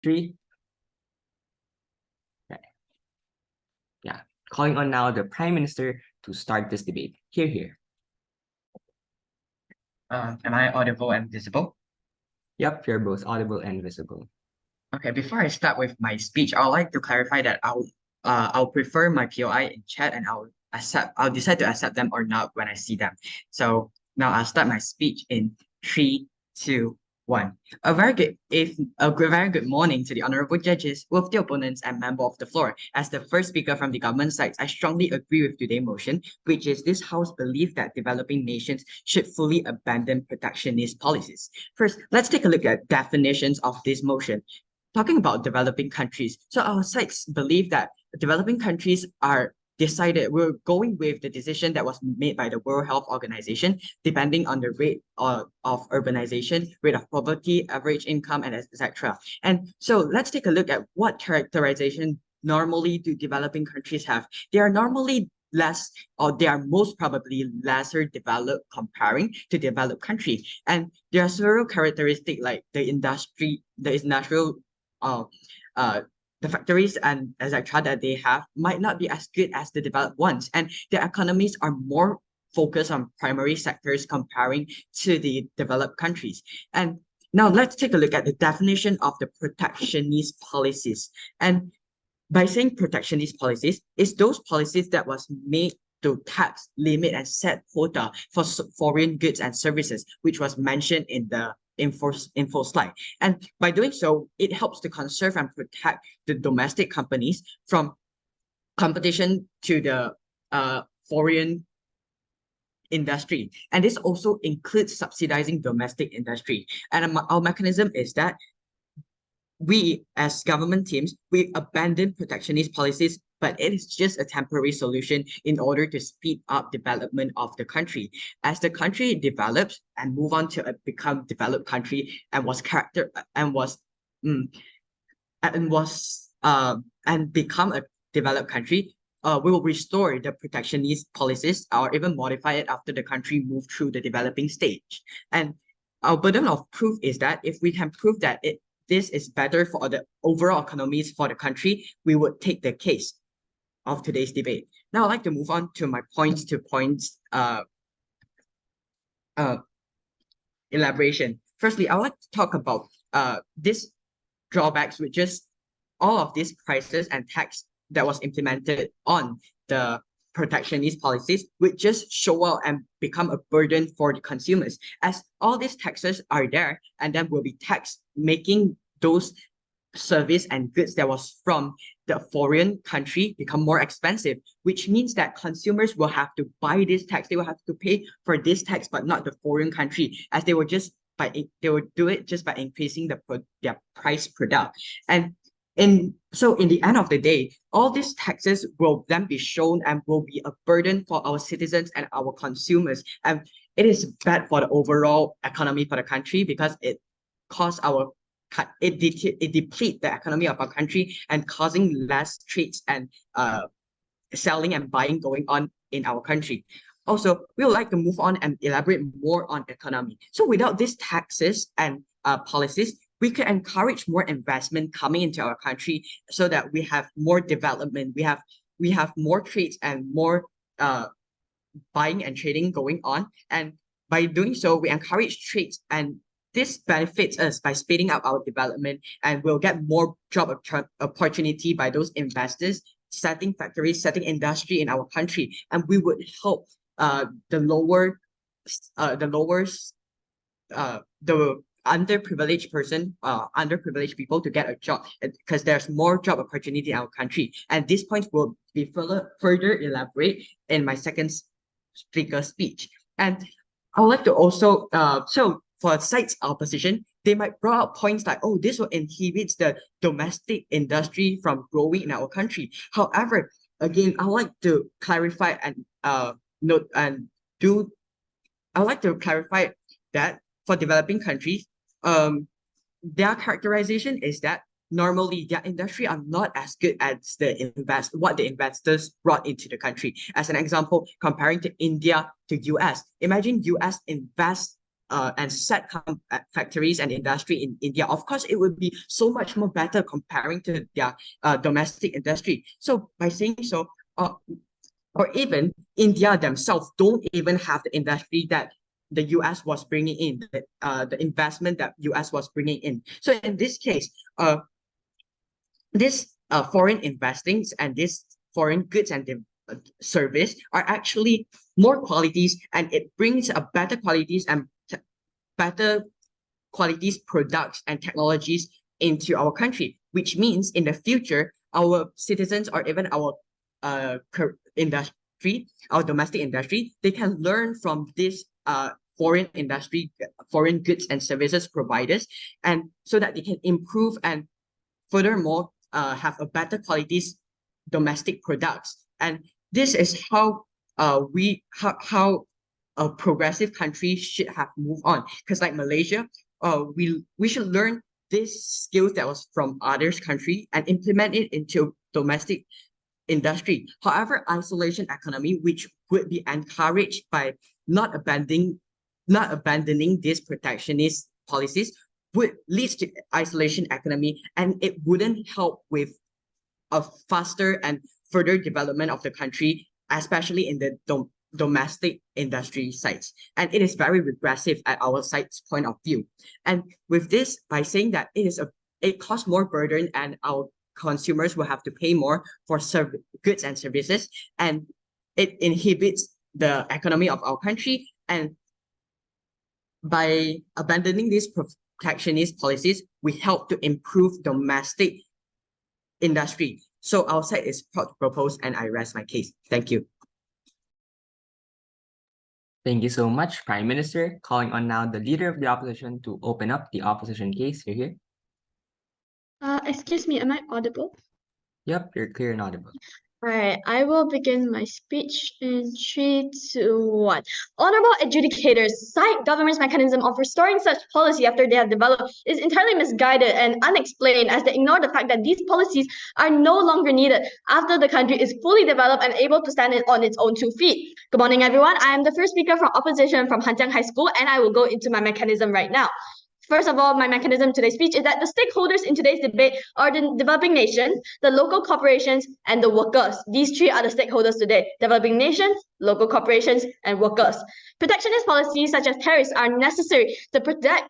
Three. Okay. Yeah. Calling on now the Prime Minister to start this debate. Here. Am I audible and visible? Yep, you're both audible and visible. Okay, before I start with my speech, I would like to clarify that I'll prefer my POI in chat and I'll decide to accept them or not when I see them. So now I'll start my speech in 3, 2, 1. A very good morning to the honorable judges, both the opponents and member of the floor. As the first speaker from the government side, I strongly agree with today's motion, which is this House believes that developing nations should fully abandon protectionist policies. First, let's take a look at definitions of this motion. Talking about developing countries, so our sides believe that developing countries are decided, we're going with the decision that was made by the World Health Organization, depending on the rate of urbanization, rate of poverty, average income, and etc. And so let's take a look at what characterization normally do developing countries have. They are normally less, or they are most probably lesser developed comparing to developed country. And there are several characteristics like the industrial uh, uh, the factories and etc. that they have might not be as good as the developed ones, and their economies are more focused on primary sectors comparing to the developed countries. And now let's take a look at the definition of the protectionist policies. And by saying protectionist policies, is those policies that was made to tax, limit, and set quota for foreign goods and services, which was mentioned in the info slide. And by doing so, it helps to conserve and protect the domestic companies from competition to the foreign industry. And this also includes subsidizing domestic industry. And our mechanism is that we, as government teams, we abandon protectionist policies, but it is just a temporary solution in order to speed up development of the country. As the country develops and move on to become developed country and become a developed country, we will restore the protectionist policies or even modify it after the country move through the developing stage. And our burden of proof is that if we can prove that this is better for the overall economies for the country, we would take the case of today's debate. Now I'd like to move on to my points elaboration. Firstly, I would like to talk about this drawbacks, which is all of these prices and tax that was implemented on the protectionist policies would just show out and become a burden for the consumers, as all these taxes are there and then will be taxed, making those service and goods that was from the foreign country become more expensive, which means that consumers will have to buy this tax, they will have to pay for this tax, but not the foreign country, as they will do it just by increasing their price product. So in the end of the day, all these taxes will then be shown and will be a burden for our citizens and our consumers. And it is bad for the overall economy for the country because it deplete the economy of our country and causing less trades and selling and buying going on in our country. Also, we would like to move on and elaborate more on economy. So without these taxes and policies, we can encourage more investment coming into our country so that we have more development, we have more trades and more buying and trading going on. And by doing so, we encourage trades, and this benefits us by speeding up our development, and we'll get more job opportunity by those investors setting factories, setting industry in our country, and we would help the underprivileged people to get a job, because there's more job opportunity in our country. And these points will be further elaborate in my second speaker speech. And I would like to also, so for sides opposition, they might bring up points like, oh, this will inhibit the domestic industry from growing in our country. However, again, I would like to clarify and note and do, I would like to clarify that for developing countries, their characterization is that normally their industry are not as good as what the investors brought into the country. As an example, comparing to India to US, imagine US invest and set factories and industry in India, of course, it would be so much more better comparing to their domestic industry. So by saying so, or even India themselves don't even have the industry that the US was bringing in, the investment that US was bringing in. So in this case, this foreign investings and this foreign goods and service are actually more qualities, and it brings a better qualities and better qualities products and technologies into our country, which means in the future our citizens or even our industry, our domestic industry, they can learn from this foreign industry, foreign goods and services providers, and so that they can improve and furthermore have a better qualities domestic products. And this is how how a progressive country should have moved on. Because like Malaysia, we should learn this skills that was from others country and implement it into domestic industry. However, isolation economy, which would be encouraged by not abandoning these protectionist policies, would lead to isolation economy, and it wouldn't help with a faster and further development of the country, especially in the domestic industry sites. And it is very regressive at our site's point of view. And with this, by saying that it costs more burden and our consumers will have to pay more for goods and services, and it inhibits the economy of our country. And by abandoning these protectionist policies, we help to improve domestic industry. So our side is proud to propose, and I rest my case. Thank you. Thank you so much, Prime Minister. Calling on now the Leader of the Opposition to open up the opposition case. You're here. Excuse me, am I audible? Yep, you're clear and audible. All right, I will begin my speech in 3, 2, 1. Honorable adjudicators, cite government's mechanism of restoring such policy after they have developed is entirely misguided and unexplained, as they ignore the fact that these policies are no longer needed after the country is fully developed and able to stand on its own 2 feet. Good morning, everyone. I am the first speaker from opposition from Hanjiang High School, and I will go into my mechanism right now. First of all, my mechanism today's speech is that the stakeholders in today's debate are the developing nations, the local corporations, and the workers. These 3 are the stakeholders today: developing nations, local corporations, and workers. Protectionist policies such as tariffs are necessary to protect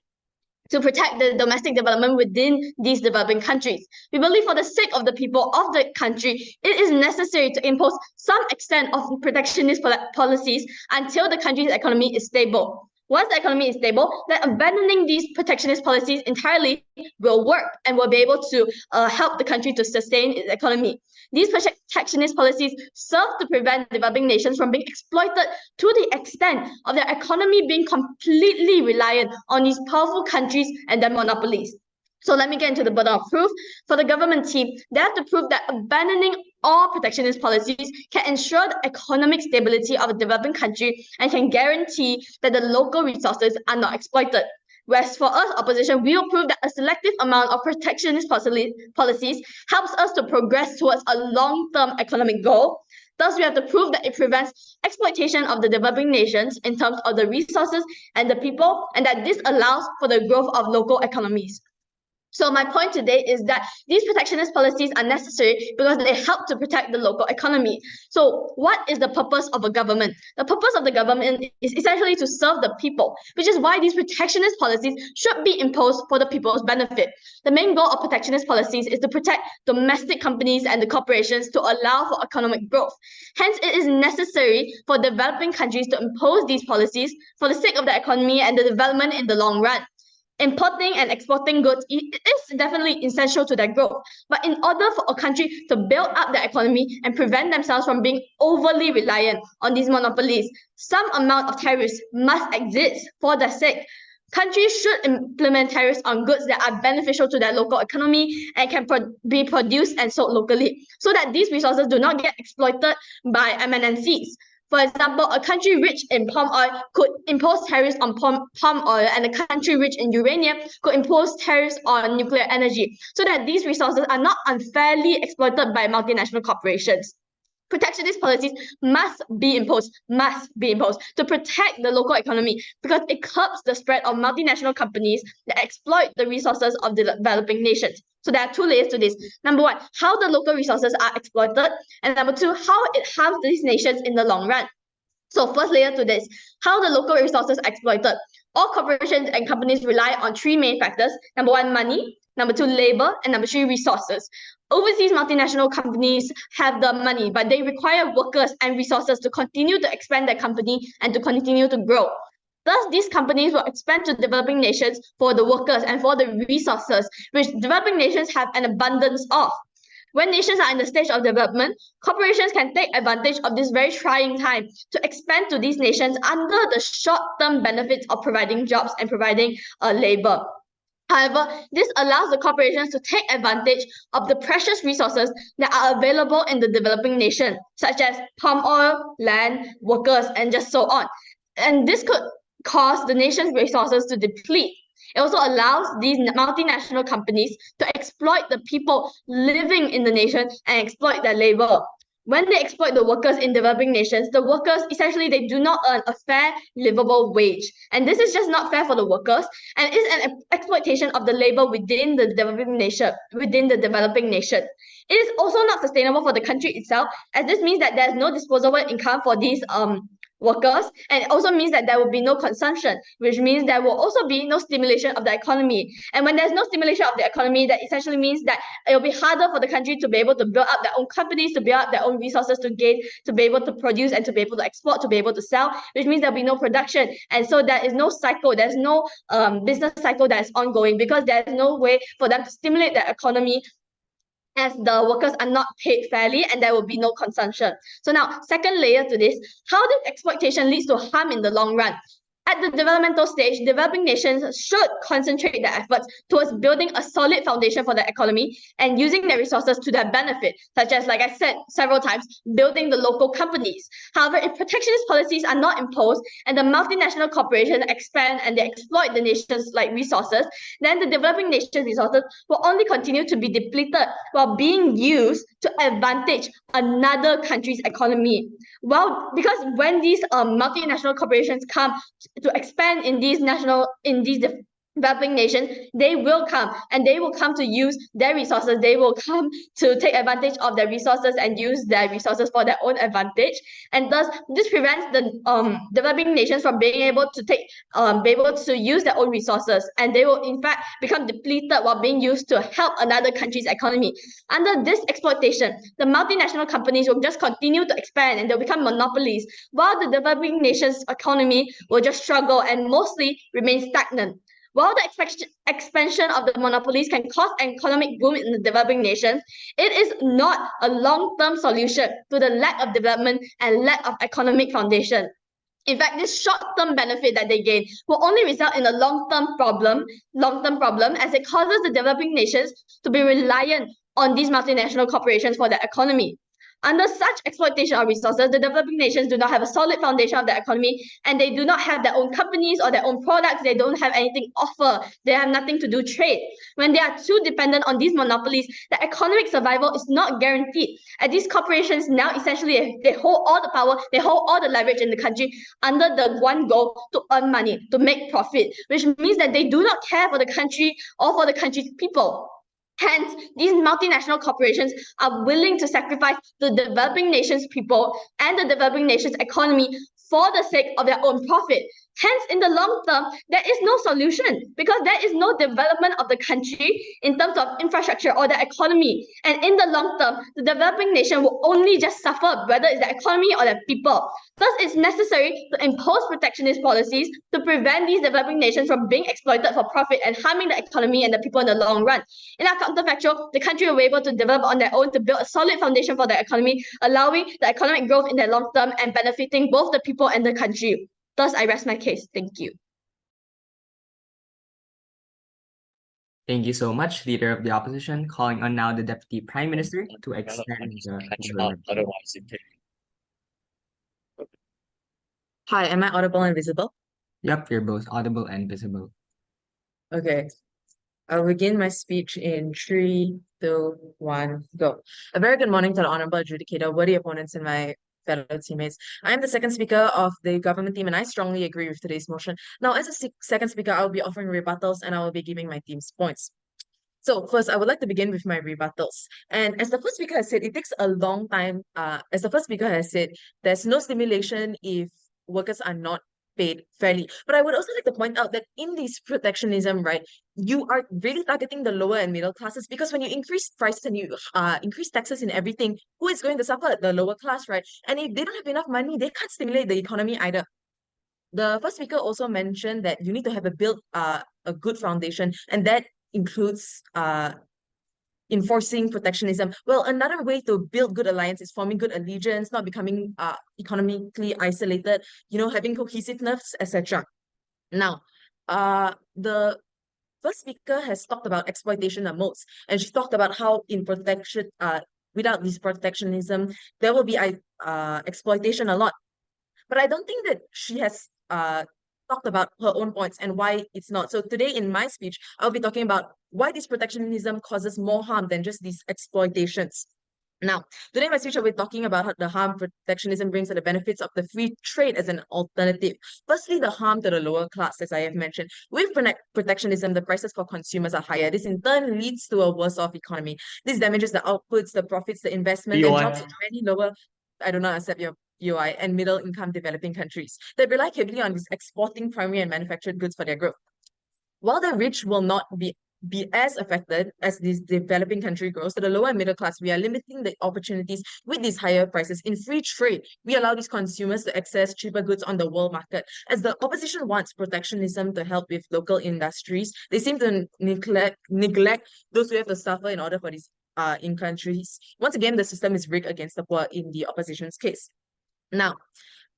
the domestic development within these developing countries. We believe for the sake of the people of the country, it is necessary to impose some extent of protectionist policies until the country's economy is stable. Once the economy is stable, then abandoning these protectionist policies entirely will work and will be able to help the country to sustain its economy. These protectionist policies serve to prevent developing nations from being exploited to the extent of their economy being completely reliant on these powerful countries and their monopolies. So let me get into the burden of proof. For the government team, they have to prove that abandoning all protectionist policies can ensure the economic stability of a developing country and can guarantee that the local resources are not exploited. Whereas for us, opposition, we will prove that a selective amount of protectionist policies helps us to progress towards a long-term economic goal. Thus, we have to prove that it prevents exploitation of the developing nations in terms of the resources and the people, and that this allows for the growth of local economies. So my point today is that these protectionist policies are necessary because they help to protect the local economy. So what is the purpose of a government? The purpose of the government is essentially to serve the people, which is why these protectionist policies should be imposed for the people's benefit. The main goal of protectionist policies is to protect domestic companies and the corporations to allow for economic growth. Hence, it is necessary for developing countries to impose these policies for the sake of the economy and the development in the long run. Importing and exporting goods is definitely essential to their growth. But in order for a country to build up their economy and prevent themselves from being overly reliant on these monopolies, some amount of tariffs must exist for their sake. Countries should implement tariffs on goods that are beneficial to their local economy and can be produced and sold locally, so that these resources do not get exploited by MNCs. For example, a country rich in palm oil could impose tariffs on palm oil, and a country rich in uranium could impose tariffs on nuclear energy, so that these resources are not unfairly exploited by multinational corporations. Protectionist policies must be imposed to protect the local economy because it curbs the spread of multinational companies that exploit the resources of the developing nations. So there are two layers to this. Number one, how the local resources are exploited, and number two, how it harms these nations in the long run. So first layer to this, how the local resources are exploited. All corporations and companies rely on three main factors. Number one, money. Number two, labor. And number three, resources. Overseas multinational companies have the money, but they require workers and resources to continue to expand their company and to continue to grow. Thus, these companies will expand to developing nations for the workers and for the resources, which developing nations have an abundance of. When nations are in the stage of development, corporations can take advantage of this very trying time to expand to these nations under the short-term benefits of providing jobs and providing labor. However, this allows the corporations to take advantage of the precious resources that are available in the developing nation, such as palm oil, land, workers, and just so on. And this could cause the nation's resources to deplete. It also allows these multinational companies to exploit the people living in the nation and exploit their labor. When they exploit the workers in developing nations, the workers essentially they do not earn a fair, livable wage. And this is just not fair for the workers, and is an exploitation of the labor within the developing nation. It is also not sustainable for the country itself, as this means that there's no disposable income for these workers, and it also means that there will be no consumption, which means there will also be no stimulation of the economy. And when there's no stimulation of the economy, that essentially means that it will be harder for the country to be able to build up their own companies, to build up their own resources to gain, to be able to produce and to be able to export, to be able to sell, which means there'll be no production. And so there is no cycle, there's no business cycle that is ongoing because there's no way for them to stimulate their economy as the workers are not paid fairly and there will be no consumption. So now, second layer to this, how this exploitation leads to harm in the long run. At the developmental stage, developing nations should concentrate their efforts towards building a solid foundation for the economy and using their resources to their benefit, such as, like I said several times, building the local companies. However, if protectionist policies are not imposed and the multinational corporations expand and they exploit the nation's resources, then the developing nation's resources will only continue to be depleted while being used to advantage another country's economy. Well, because when these multinational corporations come to expand in these developing nations, they will come to use their resources. They will come to take advantage of their resources and use their resources for their own advantage. And thus, this prevents the developing nations from being able to use their own resources, and they will in fact become depleted while being used to help another country's economy. Under this exploitation, the multinational companies will just continue to expand and they'll become monopolies, while the developing nations' economy will just struggle and mostly remain stagnant. While the expansion of the monopolies can cause an economic boom in the developing nations, it is not a long-term solution to the lack of development and lack of economic foundation. In fact, this short-term benefit that they gain will only result in a long-term problem as it causes the developing nations to be reliant on these multinational corporations for their economy. Under such exploitation of resources, the developing nations do not have a solid foundation of their economy, and they do not have their own companies or their own products. They don't have anything to offer. They have nothing to do trade. When they are too dependent on these monopolies, the economic survival is not guaranteed. And these corporations now essentially, they hold all the power, they hold all the leverage in the country under the one goal to earn money, to make profit, which means that they do not care for the country or for the country's people. Hence, these multinational corporations are willing to sacrifice the developing nation's people and the developing nation's economy for the sake of their own profit. Hence, in the long term, there is no solution because there is no development of the country in terms of infrastructure or the economy. And in the long term, the developing nation will only just suffer, whether it's the economy or the people. Thus, it's necessary to impose protectionist policies to prevent these developing nations from being exploited for profit and harming the economy and the people in the long run. In our counterfactual, the country will be able to develop on their own to build a solid foundation for the economy, allowing the economic growth in the long term and benefiting both the people and the country. Thus, I rest my case. Thank you. Thank you so much, Leader of the Opposition. Calling on now the Deputy Prime Minister to extend the Hi, am I audible and visible? Yep, you're both audible and visible. Okay. I'll begin my speech in 3, 2, 1, go. A very good morning to the honorable adjudicator, worthy opponents, and my fellow teammates. I am the second speaker of the government team, and I strongly agree with today's motion. Now, as a second speaker, I will be offering rebuttals, and I will be giving my team's points. So first, I would like to begin with my rebuttals. And as the first speaker has said, it takes a long time. As the first speaker has said, there's no stimulation if workers are not paid fairly. But I would also like to point out that in this protectionism, right, you are really targeting the lower and middle classes, because when you increase prices and you increase taxes in everything, who is going to suffer? The lower class, right? And if they don't have enough money, they can't stimulate the economy either. The first speaker also mentioned that you need to have a good foundation, and that includes enforcing protectionism. Well, another way to build good alliance is forming good allegiance, not becoming economically isolated, having cohesiveness, etc. Now, the first speaker has talked about exploitation the most, and she talked about how without this protectionism, there will be exploitation a lot. But I don't think that she has talked about her own points and why it's not. So today in my speech, I'll be talking about why this protectionism causes more harm than just these exploitations. Now, today in my speech, I'll be talking about how the harm protectionism brings and the benefits of the free trade as an alternative. Firstly, the harm to the lower class, as I have mentioned. With protectionism, the prices for consumers are higher. This in turn leads to a worse off economy. This damages the outputs, the profits, the investment, and jobs in many lower, I do not accept your UI, and middle income developing countries that rely heavily on these exporting primary and manufactured goods for their growth. While the rich will not be as affected as this developing country grows, to the lower and middle class, we are limiting the opportunities with these higher prices. In free trade, we allow these consumers to access cheaper goods on the world market. As the opposition wants protectionism to help with local industries, they seem to neglect those who have to suffer in order for these in countries. Once again, the system is rigged against the poor in the opposition's case. Now,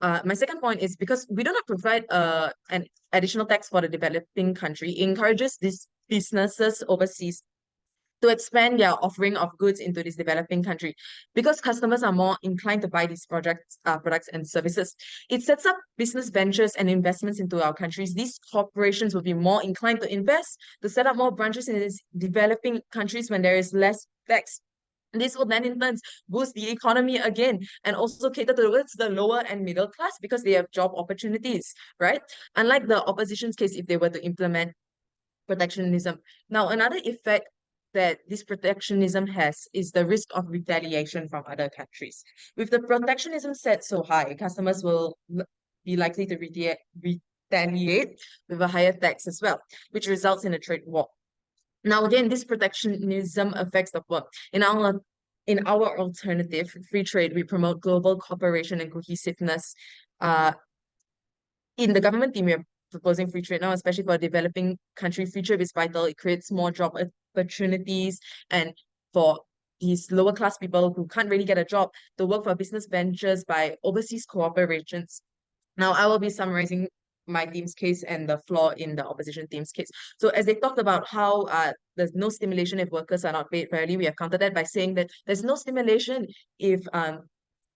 my second point is because we do not provide an additional tax for the developing country, it encourages these businesses overseas to expand their offering of goods into this developing country, because customers are more inclined to buy these products and services. It sets up business ventures and investments into our countries. These corporations will be more inclined to invest, to set up more branches in these developing countries when there is less tax. This will then in turn boost the economy again and also cater towards the lower and middle class because they have job opportunities, right? Unlike the opposition's case, if they were to implement protectionism. Now, another effect that this protectionism has is the risk of retaliation from other countries. With the protectionism set so high, customers will be likely to retaliate with a higher tax as well, which results in a trade war. Now, again, this protectionism affects the poor. In our alternative, free trade, we promote global cooperation and cohesiveness. In the government team, we are proposing free trade now, especially for a developing country. Free trade is vital. It creates more job opportunities, and for these lower class people who can't really get a job to work for business ventures by overseas cooperations. Now, I will be summarizing my team's case and the flaw in the opposition team's case. So as they talked about how there's no stimulation if workers are not paid fairly, we have countered that by saying that there's no stimulation if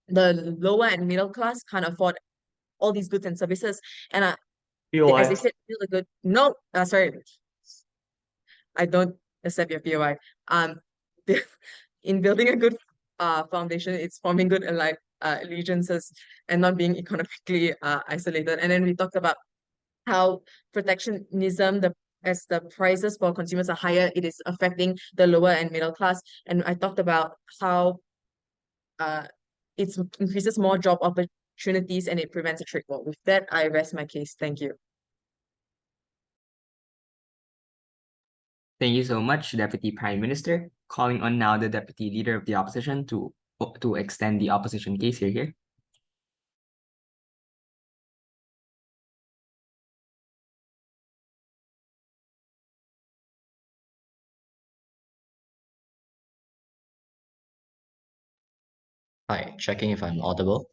the lower and middle class can't afford all these goods and services. And as they said, build a good, no, sorry, I don't accept your POI. In building a good foundation, it's forming good allegiances and not being economically isolated. And then we talked about how protectionism, as the prices for consumers are higher, it is affecting the lower and middle class. And I talked about how it increases more job opportunities and it prevents a trade war. With that, I rest my case. Thank you. Thank you so much, Deputy Prime Minister. Calling on now the Deputy Leader of the Opposition to extend the opposition case here. Hi, checking if I'm audible.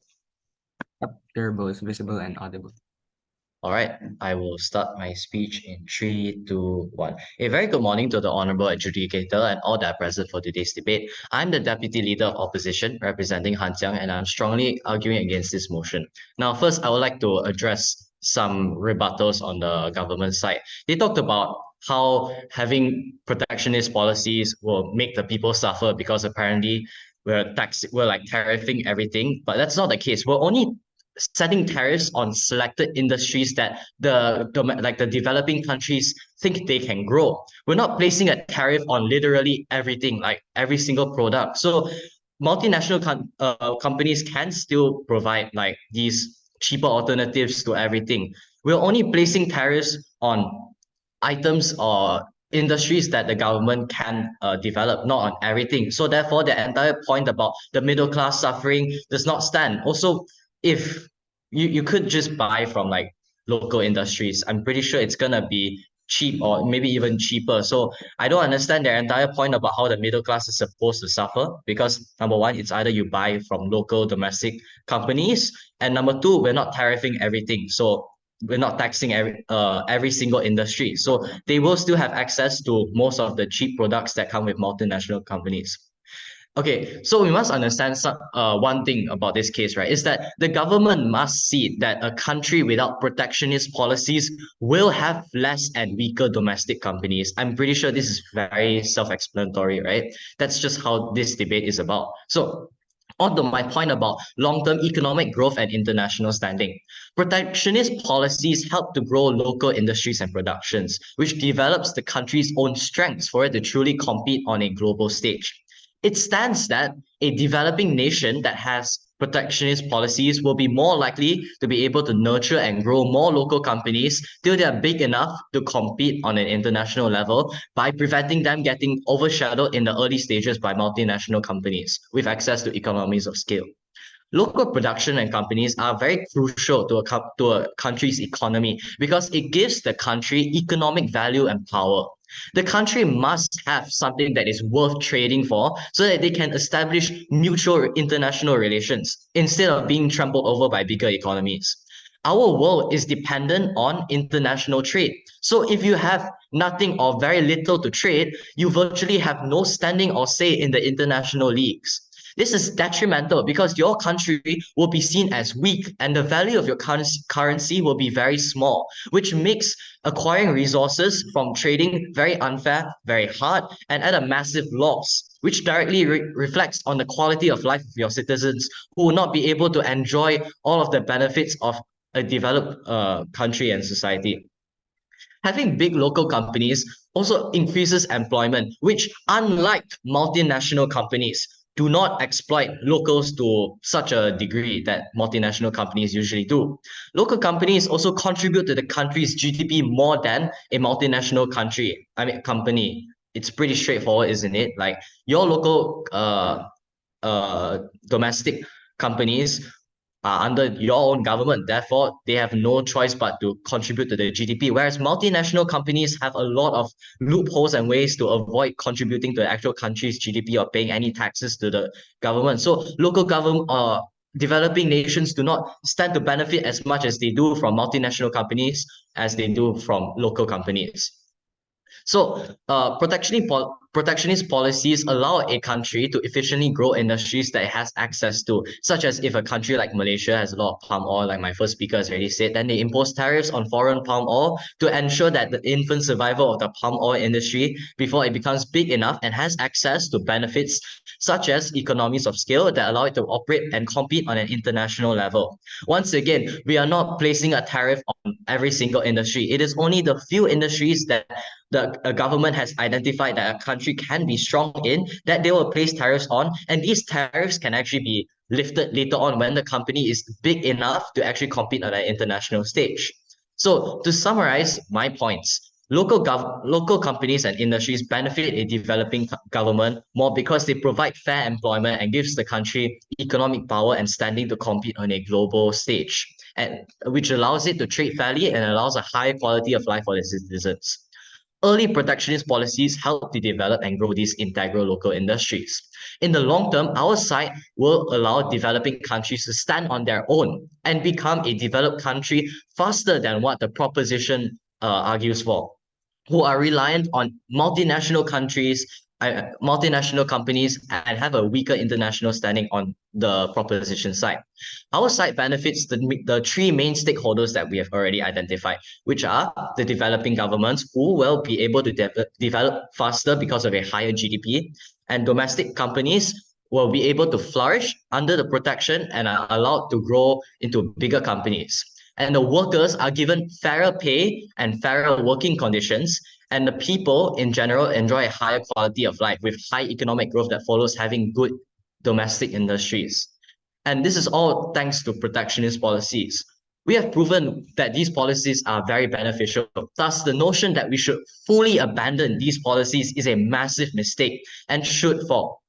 You're both visible and audible. All right, I will start my speech in 3, 2, 1. A very good morning to the Honorable Adjudicator and all that are present for today's debate. I'm the Deputy Leader of Opposition representing Hanjiang, and I'm strongly arguing against this motion. Now, first, I would like to address some rebuttals on the government side. They talked about how having protectionist policies will make the people suffer because apparently we're like tariffing everything, but that's not the case. We're only setting tariffs on selected industries that the developing countries think they can grow. We're not placing a tariff on literally everything, like every single product. So multinational companies can still provide like these cheaper alternatives to everything. We're only placing tariffs on items or industries that the government can develop, not on everything. So therefore, the entire point about the middle class suffering does not stand. Also, if you could just buy from like local industries, I'm pretty sure it's gonna be cheap or maybe even cheaper. So I don't understand their entire point about how the middle class is supposed to suffer, because number one, it's either you buy from local domestic companies, and number two, we're not tariffing everything. So we're not taxing every single industry. So they will still have access to most of the cheap products that come with multinational companies. Okay, so we must understand one thing about this case, right? Is that the government must see that a country without protectionist policies will have less and weaker domestic companies. I'm pretty sure this is very self-explanatory, right? That's just how this debate is about. So on to my point about long-term economic growth and international standing. Protectionist policies help to grow local industries and productions, which develops the country's own strengths for it to truly compete on a global stage. It stands that a developing nation that has protectionist policies will be more likely to be able to nurture and grow more local companies till they are big enough to compete on an international level by preventing them getting overshadowed in the early stages by multinational companies with access to economies of scale. Local production and companies are very crucial to a country's economy because it gives the country economic value and power. The country must have something that is worth trading for so that they can establish mutual international relations instead of being trampled over by bigger economies. Our world is dependent on international trade. So if you have nothing or very little to trade, you virtually have no standing or say in the international leagues. This is detrimental because your country will be seen as weak and the value of your currency will be very small, which makes acquiring resources from trading very unfair, very hard, and at a massive loss, which directly reflects on the quality of life of your citizens who will not be able to enjoy all of the benefits of a developed country and society. Having big local companies also increases employment, which, unlike multinational companies, do not exploit locals to such a degree that multinational companies usually do. Local companies also contribute to the country's GDP more than a multinational company. It's pretty straightforward, isn't it? Like your local domestic companies are under your own government. Therefore, they have no choice but to contribute to the GDP. Whereas multinational companies have a lot of loopholes and ways to avoid contributing to the actual country's GDP or paying any taxes to the government. So local government developing nations do not stand to benefit as much as they do from multinational companies as they do from local companies. So protectionist policies allow a country to efficiently grow industries that it has access to, such as if a country like Malaysia has a lot of palm oil, like my first speaker has already said, then they impose tariffs on foreign palm oil to ensure that the infant survival of the palm oil industry before it becomes big enough and has access to benefits such as economies of scale that allow it to operate and compete on an international level. Once again, we are not placing a tariff on every single industry. It is only the few industries that the government has identified that a country can be strong in that they will place tariffs on, and these tariffs can actually be lifted later on when the company is big enough to actually compete on an international stage. So to summarize my points, local companies and industries benefit a developing government more because they provide fair employment and gives the country economic power and standing to compete on a global stage, and which allows it to trade fairly and allows a high quality of life for the citizens. Early protectionist policies help to develop and grow these integral local industries. In the long term, our side will allow developing countries to stand on their own and become a developed country faster than what the proposition argues for, who are reliant on multinational countries multinational companies and have a weaker international standing on the proposition side. Our side benefits the three main stakeholders that we have already identified, which are the developing governments, who will be able to develop faster because of a higher GDP, and domestic companies will be able to flourish under the protection and are allowed to grow into bigger companies. And the workers are given fairer pay and fairer working conditions, and the people in general enjoy a higher quality of life with high economic growth that follows having good domestic industries. And this is all thanks to protectionist policies. We have proven that these policies are very beneficial. Thus, the notion that we should fully abandon these policies is a massive mistake and should fall.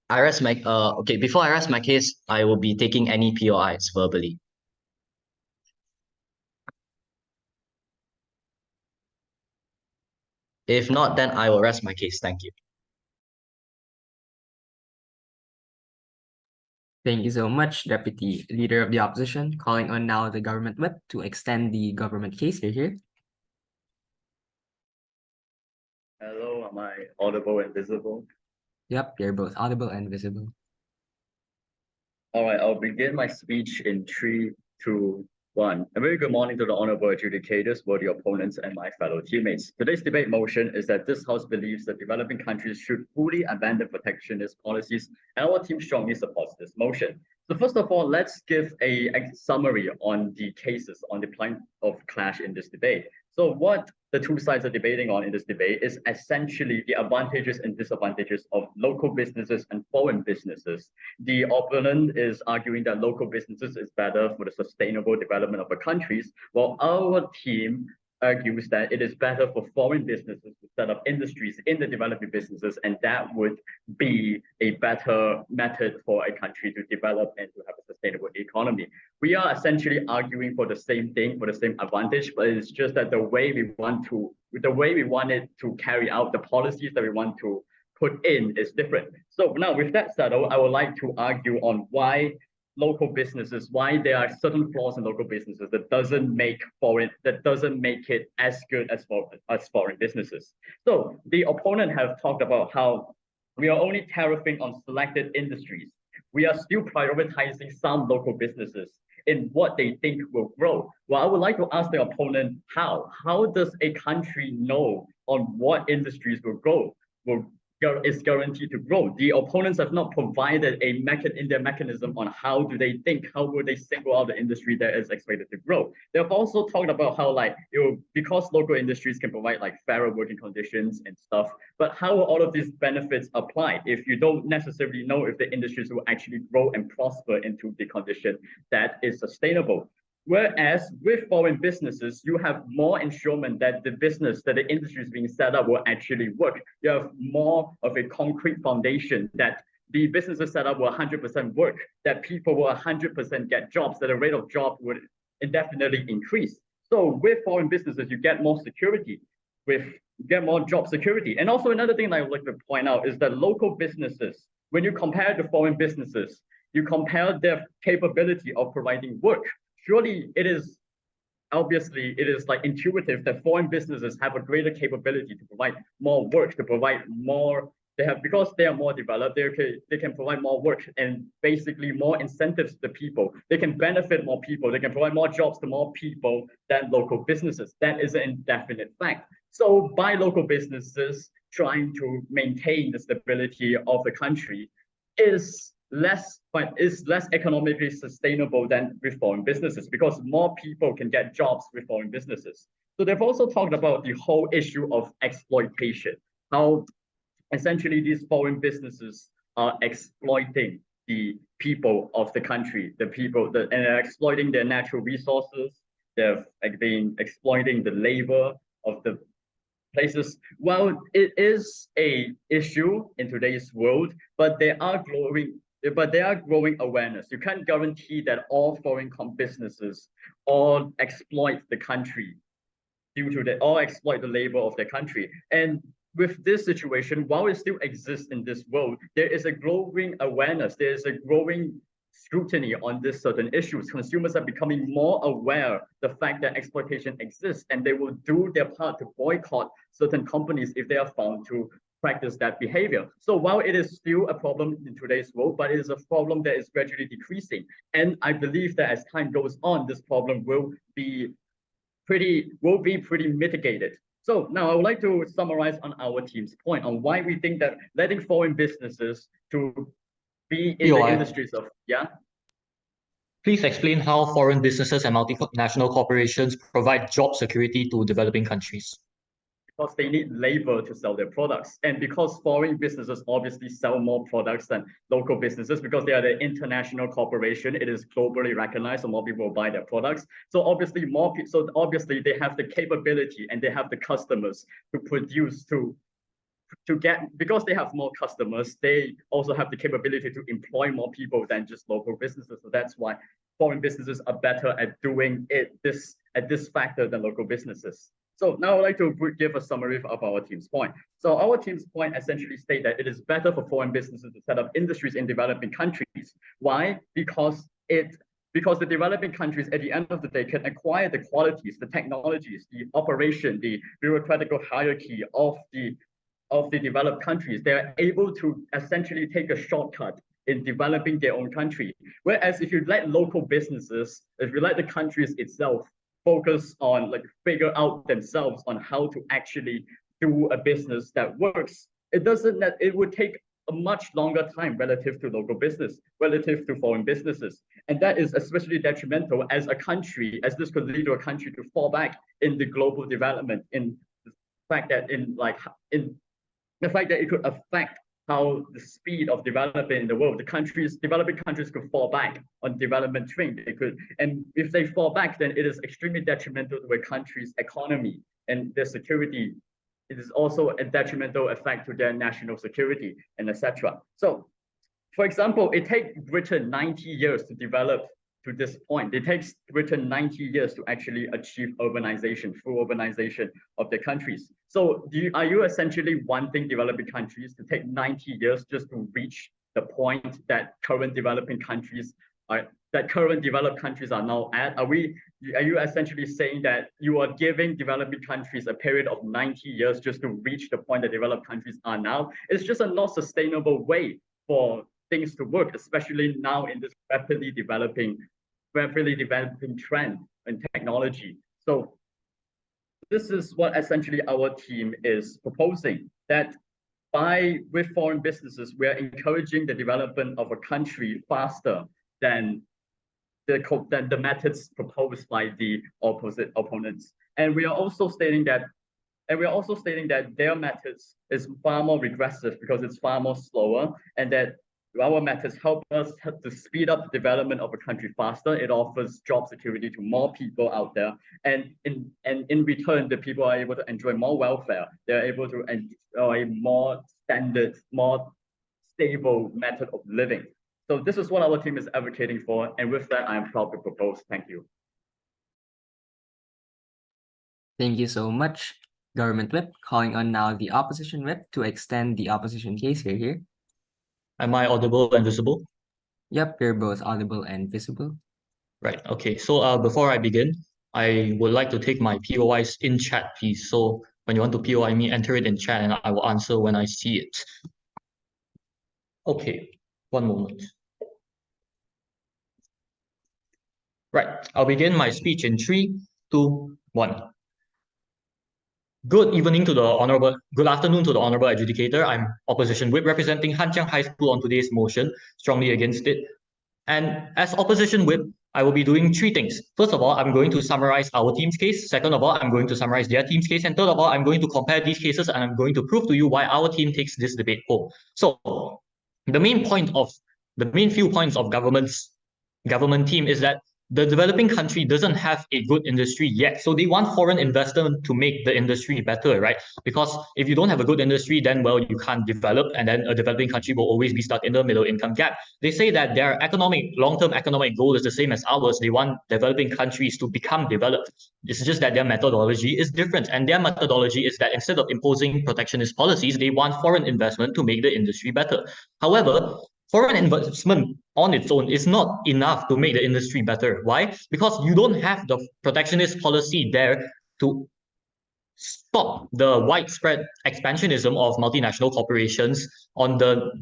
Before I rest my case, I will be taking any POIs verbally. If not, then I will rest my case. Thank you. Thank you so much, Deputy Leader of the Opposition. Calling on now the government whip to extend the government case. You're here. Hello, am I audible and visible? Yep, you're both audible and visible. All right, I'll begin my speech in 3, 2, 1. A very good morning to the honorable adjudicators, worthy opponents, and my fellow teammates. Today's debate motion is that this House believes that developing countries should fully abandon protectionist policies, and our team strongly supports this motion. So first of all, let's give a summary on the cases on the point of clash in this debate. So what the two sides are debating on in this debate is essentially the advantages and disadvantages of local businesses and foreign businesses. The opponent is arguing that local businesses is better for the sustainable development of the countries, while our team argues that it is better for foreign businesses to set up industries in the developing businesses, and that would be a better method for a country to develop and to have a sustainable economy. We are essentially arguing for the same thing, for the same advantage, but it's just that the way we want it to carry out, the policies that we want to put in is different. So now with that settled, I would like to argue on why why there are certain flaws in local businesses that doesn't make it as good as foreign businesses. So the opponent have talked about how we are only tariffing on selected industries. We are still prioritizing some local businesses in what they think will grow. Well, I would like to ask the opponent how. How does a country know on what industries will grow, is guaranteed to grow? The opponents have not provided in their mechanism on how do they think, how will they single out the industry that is expected to grow. They have also talked about how because local industries can provide fairer working conditions and stuff, but how will all of these benefits apply if you don't necessarily know if the industries will actually grow and prosper into the condition that is sustainable? Whereas with foreign businesses, you have more ensurement that the industry is being set up will actually work. You have more of a concrete foundation that the businesses set up will 100% work, that people will 100% get jobs, that the rate of job would indefinitely increase. So with foreign businesses, you get more security, you get more job security. And also another thing that I would like to point out is that local businesses, when you compare to foreign businesses, you compare their capability of providing work. Surely it is intuitive that foreign businesses have a greater capability to provide more work, to provide more. Because they are more developed, they can provide more work and basically more incentives to the people. They can benefit more people. They can provide more jobs to more people than local businesses. That is an indefinite fact. So by local businesses trying to maintain the stability of the country is less economically sustainable than with foreign businesses, because more people can get jobs with foreign businesses. So they've also talked about the whole issue of exploitation, how essentially these foreign businesses are exploiting the people of the country, and they're exploiting their natural resources. They've been exploiting the labor of the places. Well, it is a issue in today's world, but there are growing awareness. You can't guarantee that all foreign businesses all exploit the country all exploit the labor of their country. And with this situation, while it still exists in this world, there is a growing awareness, there is a growing scrutiny on these certain issues. Consumers are becoming more aware the fact that exploitation exists, and they will do their part to boycott certain companies if they are found to practice that behavior. So while it is still a problem in today's world, but it is a problem that is gradually decreasing. And I believe that as time goes on, this problem will be pretty mitigated. So now I would like to summarize on our team's point on why we think that letting foreign businesses to be in the industries of, Please explain how foreign businesses and multinational corporations provide job security to developing countries. Because they need labor to sell their products. And because foreign businesses obviously sell more products than local businesses, because they are the international corporation, it is globally recognized, so more people will buy their products. So obviously they have the capability and they have the customers to produce, to get, because they have more customers, they also have the capability to employ more people than just local businesses. So that's why foreign businesses are better at doing at this factor than local businesses. So now I'd like to give a summary of our team's point. So our team's point essentially state that it is better for foreign businesses to set up industries in developing countries. Why? Because the developing countries at the end of the day can acquire the qualities, the technologies, the operation, the bureaucratic hierarchy of the developed countries. They are able to essentially take a shortcut in developing their own country. Whereas if you let local businesses, if you let the countries itself focus on figure out themselves on how to actually do a business that works, it would take a much longer time relative to local business, relative to foreign businesses. And that is especially detrimental as this could lead to a country to fall back in the global development, in the fact that it could affect how the speed of development in the world, developing countries could fall back on development train. And if they fall back, then it is extremely detrimental to a country's economy and their security. It is also a detrimental effect to their national security and etc. So, for example, it takes Britain 90 years to develop to this point. It takes Britain 90 years to actually achieve urbanization, full urbanization of their countries. So are you essentially wanting developing countries to take 90 years just to reach the point that current developed countries are now at? Are you essentially saying that you are giving developing countries a period of 90 years just to reach the point that developed countries are now? It's just a not sustainable way for things to work, especially now in this rapidly developing trend in technology. So this is what essentially our team is proposing, that with foreign businesses, we are encouraging the development of a country faster than the methods proposed by the opposite opponents. And we are also stating that their methods is far more regressive because it's far more slower, and that our methods help us to speed up the development of a country faster. It offers job security to more people out there, and in return, the people are able to enjoy more welfare. They're able to enjoy more standard, more stable method of living. So this is what our team is advocating for, and with that, I am proud to propose. Thank you. Thank you so much, Government Whip. Calling on now the Opposition Whip to extend the opposition case here. Am I audible and visible? Yep, you're both audible and visible. Right, okay. So before I begin, I would like to take my POIs in chat, please. So when you want to POI me, enter it in chat and I will answer when I see it. Okay, one moment. Right, I'll begin my speech in 3, 2, 1. Good afternoon to the honorable adjudicator. I'm opposition whip representing Hanjiang High School on today's motion, strongly against it. And as opposition whip, I will be doing 3 things. First of all, I'm going to summarize our team's case. Second of all, I'm going to summarize their team's case. And third of all, I'm going to compare these cases and I'm going to prove to you why our team takes this debate home. So the main few points of government team is that the developing country doesn't have a good industry yet. So they want foreign investment to make the industry better, right? Because if you don't have a good industry, then, well, you can't develop, and then a developing country will always be stuck in the middle income gap. They say that their long-term economic goal is the same as ours. They want developing countries to become developed. It's just that their methodology is different. And their methodology is that instead of imposing protectionist policies, they want foreign investment to make the industry better. However, foreign investment on its own is not enough to make the industry better. Why? Because you don't have the protectionist policy there to stop the widespread expansionism of multinational corporations on the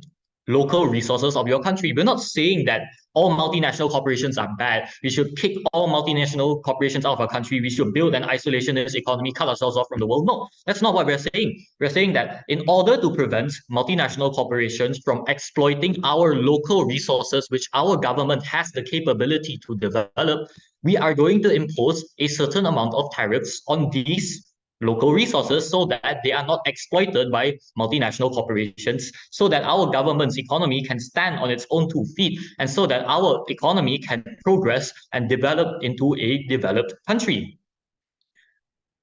local resources of your country. We're not saying that all multinational corporations are bad. We should kick all multinational corporations out of our country. We should build an isolationist economy, cut ourselves off from the world. No, that's not what we're saying. We're saying that in order to prevent multinational corporations from exploiting our local resources, which our government has the capability to develop, we are going to impose a certain amount of tariffs on these local resources so that they are not exploited by multinational corporations, so that our government's economy can stand on its own 2 feet, and so that our economy can progress and develop into a developed country.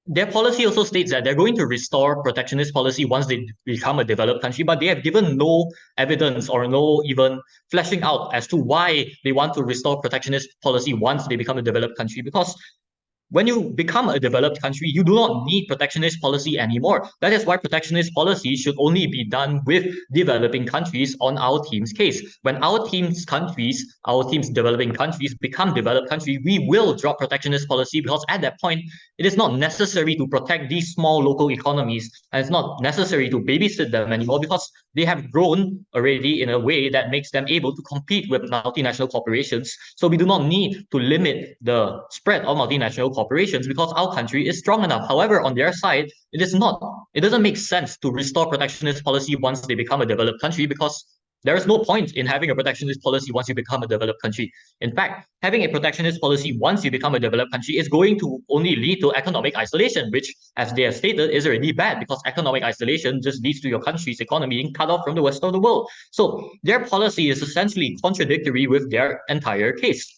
Their policy also states that they're going to restore protectionist policy once they become a developed country, but they have given no evidence or no even fleshing out as to why they want to restore protectionist policy once they become a developed country. Because when you become a developed country, you do not need protectionist policy anymore. That is why protectionist policy should only be done with developing countries on our team's case. When our team's developing countries become developed countries, we will drop protectionist policy, because at that point, it is not necessary to protect these small local economies, and it's not necessary to babysit them anymore, because they have grown already in a way that makes them able to compete with multinational corporations. So we do not need to limit the spread of multinational corporations because our country is strong enough. However, on their side, it doesn't make sense to restore protectionist policy once they become a developed country, because there is no point in having a protectionist policy once you become a developed country. In fact, having a protectionist policy once you become a developed country is going to only lead to economic isolation, which, as they have stated, is already bad, because economic isolation just leads to your country's economy being cut off from the rest of the world. So their policy is essentially contradictory with their entire case.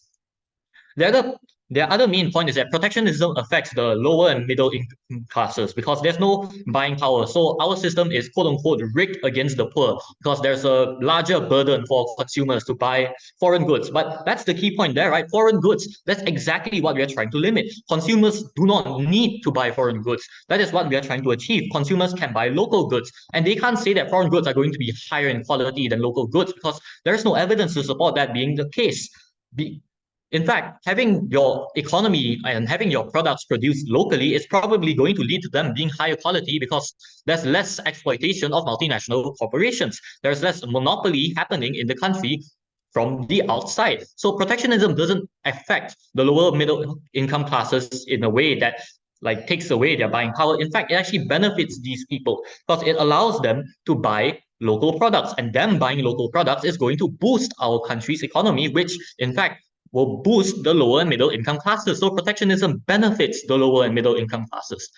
Their other main point is that protectionism affects the lower and middle income classes because there's no buying power. So our system is quote-unquote rigged against the poor because there's a larger burden for consumers to buy foreign goods. But that's the key point there, right? Foreign goods, that's exactly what we are trying to limit. Consumers do not need to buy foreign goods. That is what we are trying to achieve. Consumers can buy local goods, and they can't say that foreign goods are going to be higher in quality than local goods because there's no evidence to support that being the case. In fact, having your economy and having your products produced locally is probably going to lead to them being higher quality because there's less exploitation of multinational corporations. There's less monopoly happening in the country from the outside. So protectionism doesn't affect the lower middle income classes in a way that takes away their buying power. In fact, it actually benefits these people because it allows them to buy local products, and them buying local products is going to boost our country's economy, which in fact will boost the lower and middle income classes. So protectionism benefits the lower and middle income classes.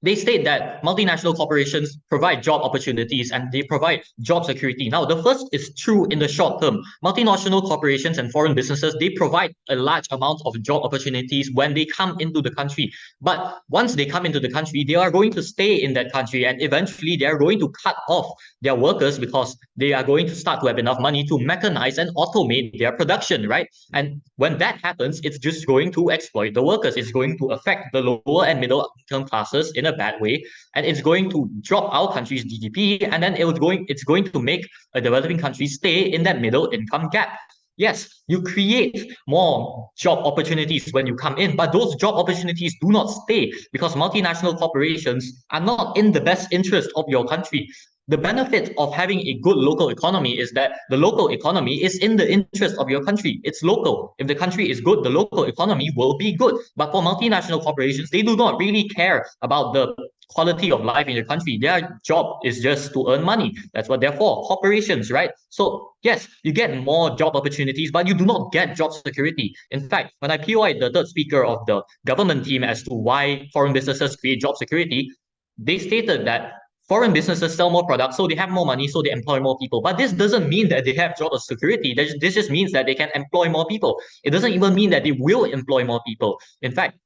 They state that multinational corporations provide job opportunities and they provide job security. Now, the first is true in the short term. Multinational corporations and foreign businesses, they provide a large amount of job opportunities when they come into the country. But once they come into the country, they are going to stay in that country, and eventually they are going to cut off their workers because they are going to start to have enough money to mechanize and automate their production, right? And when that happens, it's just going to exploit the workers. It's going to affect the lower and middle income classes in a bad way, and it's going to drop our country's GDP, and then it's going to make a developing country stay in that middle income gap. Yes, you create more job opportunities when you come in, but those job opportunities do not stay because multinational corporations are not in the best interest of your country. The benefit of having a good local economy is that the local economy is in the interest of your country. It's local. If the country is good, the local economy will be good. But for multinational corporations, they do not really care about the quality of life in your country. Their job is just to earn money. That's what they're for. Corporations, right? So yes, you get more job opportunities, but you do not get job security. In fact, when I POI'd the third speaker of the government team as to why foreign businesses create job security, they stated that foreign businesses sell more products, so they have more money, so they employ more people. But this doesn't mean that they have job security. This just means that they can employ more people. It doesn't even mean that they will employ more people. In fact,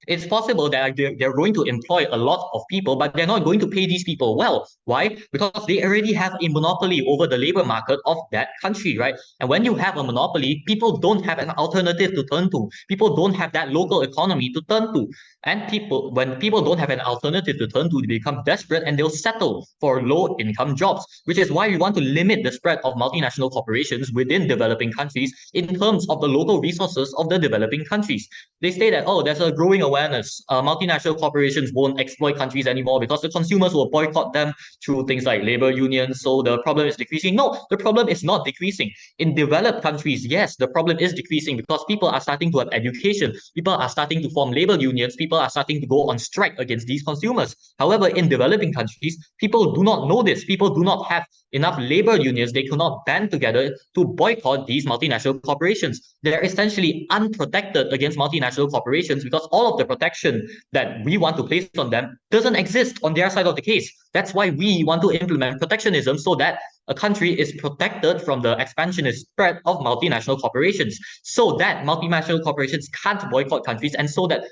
it's possible that they're going to employ a lot of people, but they're not going to pay these people well. Why? Because they already have a monopoly over the labor market of that country, right? And when you have a monopoly, people don't have an alternative to turn to. People don't have that local economy to turn to. And when people don't have an alternative to turn to, they become desperate and they'll settle for low-income jobs, which is why we want to limit the spread of multinational corporations within developing countries in terms of the local resources of the developing countries. They say that, oh, there's a growing awareness. Multinational corporations won't exploit countries anymore because the consumers will boycott them through things like labor unions. So the problem is decreasing. No, the problem is not decreasing. In developed countries, yes, the problem is decreasing because people are starting to have education. People are starting to form labor unions. People are starting to go on strike against these consumers. However, in developing countries, people do not know this. People do not have enough labor unions. They cannot band together to boycott these multinational corporations. They're essentially unprotected against multinational corporations because all of the protection that we want to place on them doesn't exist on their side of the case. That's why we want to implement protectionism so that a country is protected from the expansionist threat of multinational corporations, so that multinational corporations can't boycott countries, and so that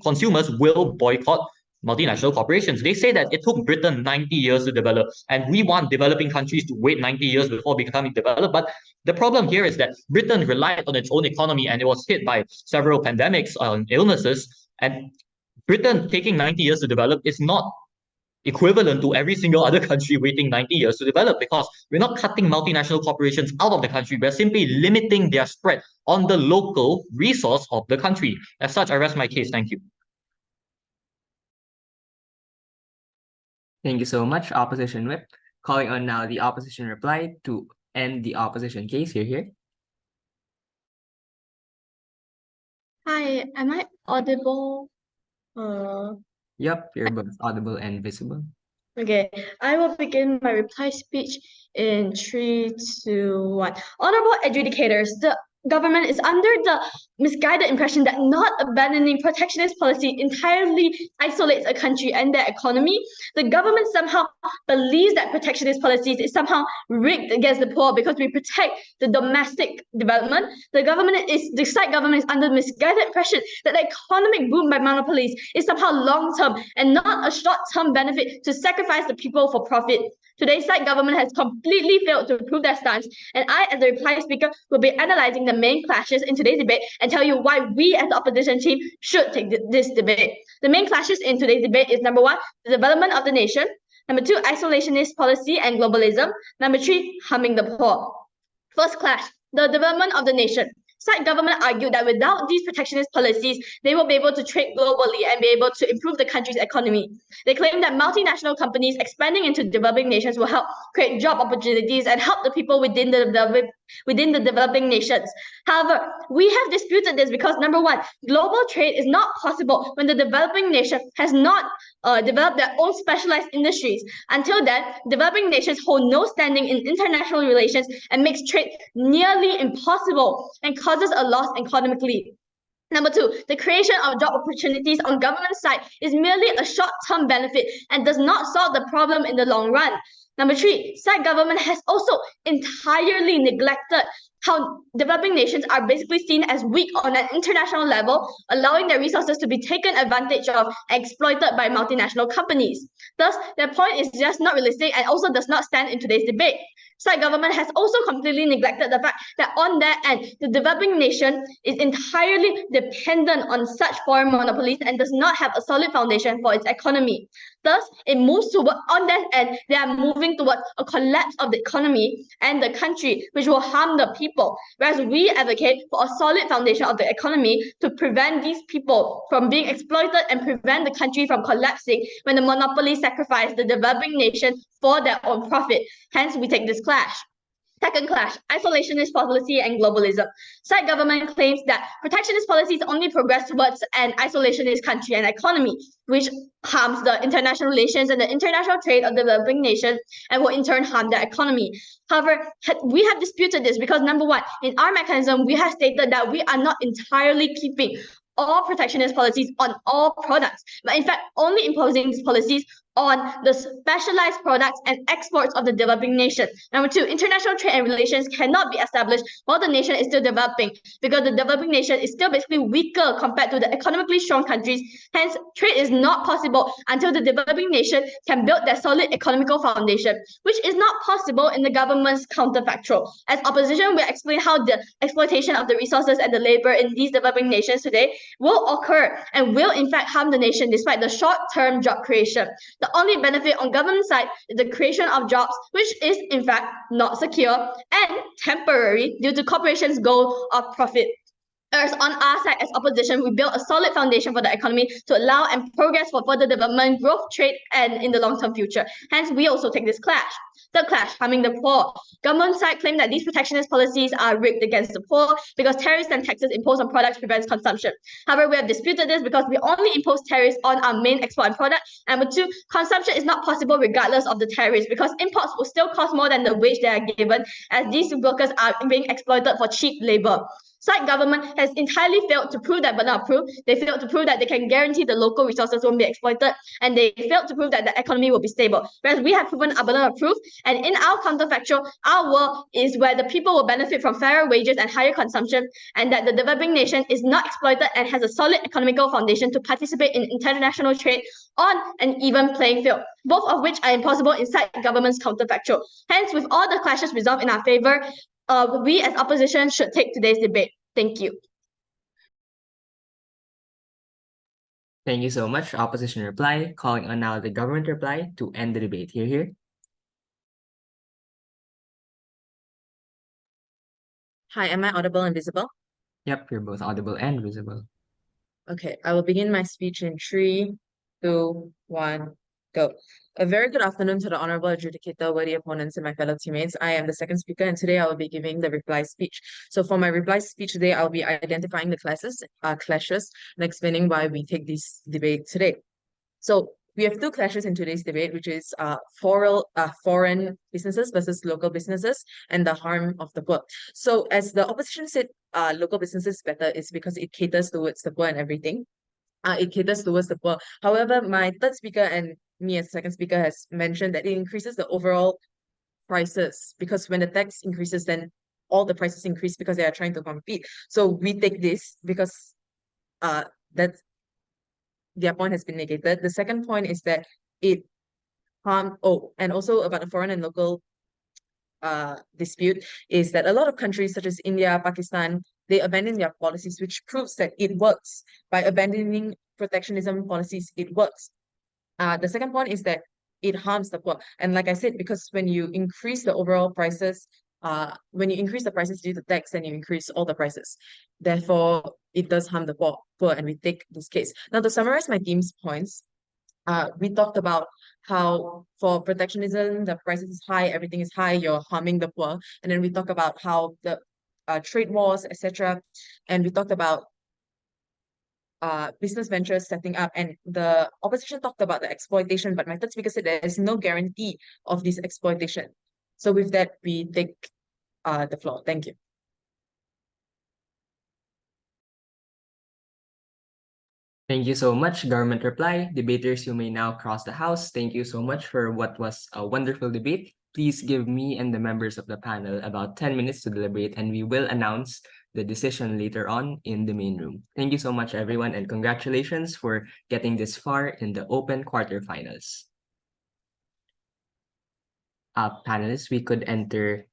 consumers will boycott multinational corporations. They say that it took Britain 90 years to develop, and we want developing countries to wait 90 years before becoming developed. But the problem here is that Britain relied on its own economy, and it was hit by several pandemics and illnesses. And Britain taking 90 years to develop is not equivalent to every single other country waiting 90 years to develop, because we're not cutting multinational corporations out of the country. We're simply limiting their spread on the local resource of the country. As such, I rest my case. Thank you. Thank you so much, Opposition Whip. Calling on now the opposition reply to end the opposition case. Here. Hi, am I audible? Yep, you're both audible and visible. Okay, I will begin my reply speech in 3, 2, 1. Honorable adjudicators, the government is under the misguided impression that not abandoning protectionist policy entirely isolates a country and their economy. The government somehow believes that protectionist policies is somehow rigged against the poor because we protect the domestic development. The side government is under the misguided impression that the economic boom by monopolies is somehow long-term and not a short-term benefit to sacrifice the people for profit. Today's side government has completely failed to prove their stance, and I, as the reply speaker, will be analyzing the main clashes in today's debate and tell you why we, as the opposition team, should take this debate. The main clashes in today's debate is number 1, the development of the nation. Number 2, isolationist policy and globalism. Number 3, harming the poor. First clash, the development of the nation. Side government argued that without these protectionist policies, they will be able to trade globally and be able to improve the country's economy. They claim that multinational companies expanding into developing nations will help create job opportunities and help the people within the developing nations. However, we have disputed this because number 1, global trade is not possible when the developing nation has not developed their own specialized industries. Until then, developing nations hold no standing in international relations and makes trade nearly impossible and causes a loss economically. Number 2, the creation of job opportunities on government side is merely a short-term benefit and does not solve the problem in the long run. Number 3, side government has also entirely neglected how developing nations are basically seen as weak on an international level, allowing their resources to be taken advantage of and exploited by multinational companies. Thus, their point is just not realistic and also does not stand in today's debate. Side government has also completely neglected the fact that on their end, the developing nation is entirely dependent on such foreign monopolies and does not have a solid foundation for its economy. Thus, it moves toward, on that end, they are moving towards a collapse of the economy and the country, which will harm the people. Whereas we advocate for a solid foundation of the economy to prevent these people from being exploited and prevent the country from collapsing when the monopoly sacrifice the developing nation for their own profit. Hence, we take this clash. Second clash, isolationist policy and globalism. Side government claims that protectionist policies only progress towards an isolationist country and economy, which harms the international relations and the international trade of developing nations and will in turn harm their economy. However, we have disputed this because number 1, in our mechanism, we have stated that we are not entirely keeping all protectionist policies on all products, but in fact only imposing these policies on the specialized products and exports of the developing nation. Number 2, international trade and relations cannot be established while the nation is still developing because the developing nation is still basically weaker compared to the economically strong countries. Hence, trade is not possible until the developing nation can build their solid economical foundation, which is not possible in the government's counterfactual. As opposition, we'll explain how the exploitation of the resources and the labor in these developing nations today will occur and will in fact harm the nation despite the short-term job creation. The only benefit on government side is the creation of jobs, which is in fact not secure and temporary due to corporations' goal of profit. Whereas on our side, as opposition, we built a solid foundation for the economy to allow and progress for further development, growth, trade, and in the long-term future. Hence, we also take this clash. Third clash, harming the poor. Government side claim that these protectionist policies are rigged against the poor because tariffs and taxes imposed on products prevents consumption. However, we have disputed this because we only impose tariffs on our main export product. And number two, consumption is not possible regardless of the tariffs because imports will still cost more than the wage they are given, as these workers are being exploited for cheap labor. Side government has entirely failed to prove that, but not prove. They failed to prove that they can guarantee the local resources won't be exploited, and they failed to prove that the economy will be stable. Whereas we have proven our burden of proof, and in our counterfactual, our world is where the people will benefit from fairer wages and higher consumption, and that the developing nation is not exploited and has a solid economical foundation to participate in international trade on an even playing field, both of which are impossible inside government's counterfactual. Hence, with all the clashes resolved in our favor, we as opposition should take today's debate. Thank you. Thank you so much, opposition reply. Calling on now the government reply to end the debate. Here. Hi, am I audible and visible? Yep, you're both audible and visible. Okay, I will begin my speech in 3, 2, 1, go. A very good afternoon to the honorable adjudicator, worthy opponents, and my fellow teammates. I am the second speaker, and today I will be giving the reply speech. So for my reply speech today, I'll be identifying the clashes, and explaining why we take this debate today. So we have two clashes in today's debate, which is foreign businesses versus local businesses and the harm of the poor. So as the opposition said, local businesses better is because it caters towards the poor and everything. It caters towards the poor. However, my third speaker and me as second speaker has mentioned that it increases the overall prices because when the tax increases, then all the prices increase because they are trying to compete. So we take this because that's their point has been negated. The second point is that it and also about the foreign and local dispute is that a lot of countries such as India, Pakistan, they abandon their policies, which proves that it works. By abandoning protectionism policies, it works. The second point is that it harms the poor. And like I said, because when you increase the overall prices, when you increase the prices due to tax, then you increase all the prices. Therefore, it does harm the poor, and we take this case. Now, to summarize my team's points, we talked about how for protectionism, the prices is high, everything is high, you're harming the poor. And then we talk about how the trade wars, etc. And we talked about business ventures setting up, and the opposition talked about the exploitation, but my third speaker said there is no guarantee of this exploitation. So with that, we take the floor. Thank you. Thank you so much, government reply. Debaters, you may now cross the house. Thank you so much for what was a wonderful debate. Please give me and the members of the panel about 10 minutes to deliberate, and we will announce the decision later on in the main room. Thank you so much, everyone, and congratulations for getting this far in the open quarterfinals. Panelists, we could enter